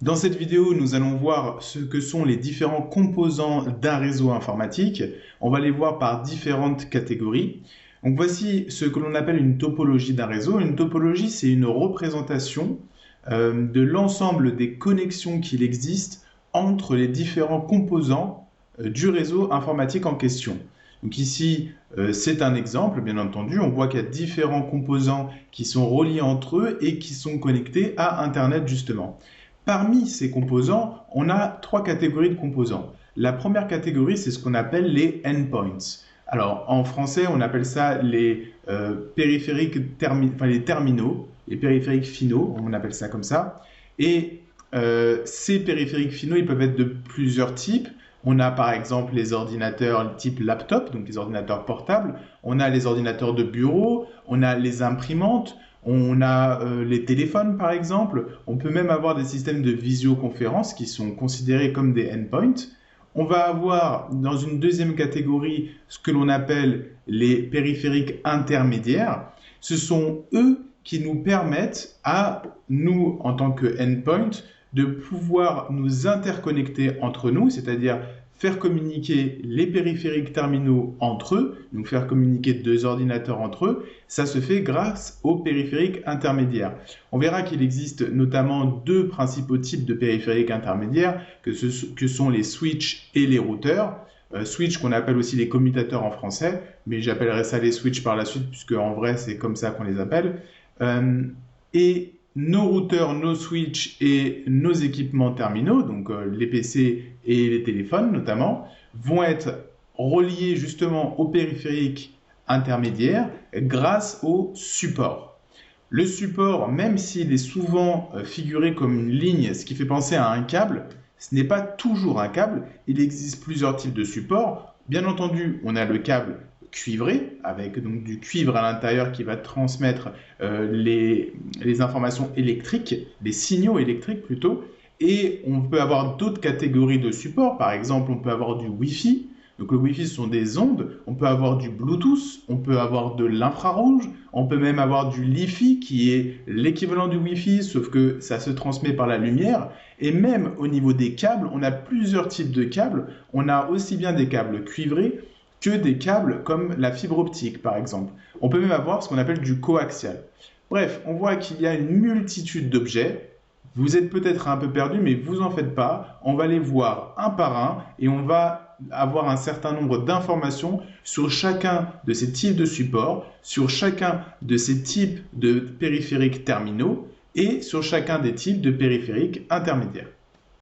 Dans cette vidéo, nous allons voir ce que sont les différents composants d'un réseau informatique. On va les voir par différentes catégories. Donc voici ce que l'on appelle une topologie d'un réseau. Une topologie, c'est une représentation de l'ensemble des connexions qu'il existe entre les différents composants du réseau informatique en question. Donc ici, c'est un exemple, bien entendu. On voit qu'il y a différents composants qui sont reliés entre eux et qui sont connectés à Internet, justement. Parmi ces composants, on a trois catégories de composants. La première catégorie, c'est ce qu'on appelle les endpoints. Alors, en français, on appelle ça les périphériques les terminaux, les périphériques finaux, on appelle ça comme ça. Et ces périphériques finaux, ils peuvent être de plusieurs types. On a par exemple les ordinateurs type laptop, donc les ordinateurs portables. On a les ordinateurs de bureau, on a les imprimantes. On a les téléphones par exemple, on peut même avoir des systèmes de visioconférence qui sont considérés comme des endpoints. On va avoir dans une deuxième catégorie ce que l'on appelle les périphériques intermédiaires. Ce sont eux qui nous permettent à nous, en tant que endpoint, de pouvoir nous interconnecter entre nous, c'est-à-dire faire communiquer les périphériques terminaux entre eux, donc faire communiquer deux ordinateurs entre eux, ça se fait grâce aux périphériques intermédiaires. On verra qu'il existe notamment deux principaux types de périphériques intermédiaires, que sont les switches et les routeurs. Switch qu'on appelle aussi les commutateurs en français, mais j'appellerai ça les switches par la suite, puisque en vrai c'est comme ça qu'on les appelle. Et nos routeurs, nos switches et nos équipements terminaux, donc les PC et les téléphones notamment, vont être reliés justement aux périphériques intermédiaires grâce au support. Le support, même s'il est souvent figuré comme une ligne, ce qui fait penser à un câble, ce n'est pas toujours un câble. Il existe plusieurs types de supports. Bien entendu, on a le câble cuivré, avec donc du cuivre à l'intérieur qui va transmettre les informations électriques, les signaux électriques plutôt. Et on peut avoir d'autres catégories de supports. Par exemple, on peut avoir du Wi-Fi. Donc le Wi-Fi, ce sont des ondes. On peut avoir du Bluetooth, on peut avoir de l'infrarouge, on peut même avoir du Li-Fi qui est l'équivalent du Wi-Fi, sauf que ça se transmet par la lumière. Et même au niveau des câbles, on a plusieurs types de câbles. On a aussi bien des câbles cuivrés que des câbles comme la fibre optique, par exemple. On peut même avoir ce qu'on appelle du coaxial. Bref, on voit qu'il y a une multitude d'objets. Vous êtes peut-être un peu perdu, mais vous en faites pas. On va les voir un par un et on va avoir un certain nombre d'informations sur chacun de ces types de supports, sur chacun de ces types de périphériques terminaux et sur chacun des types de périphériques intermédiaires.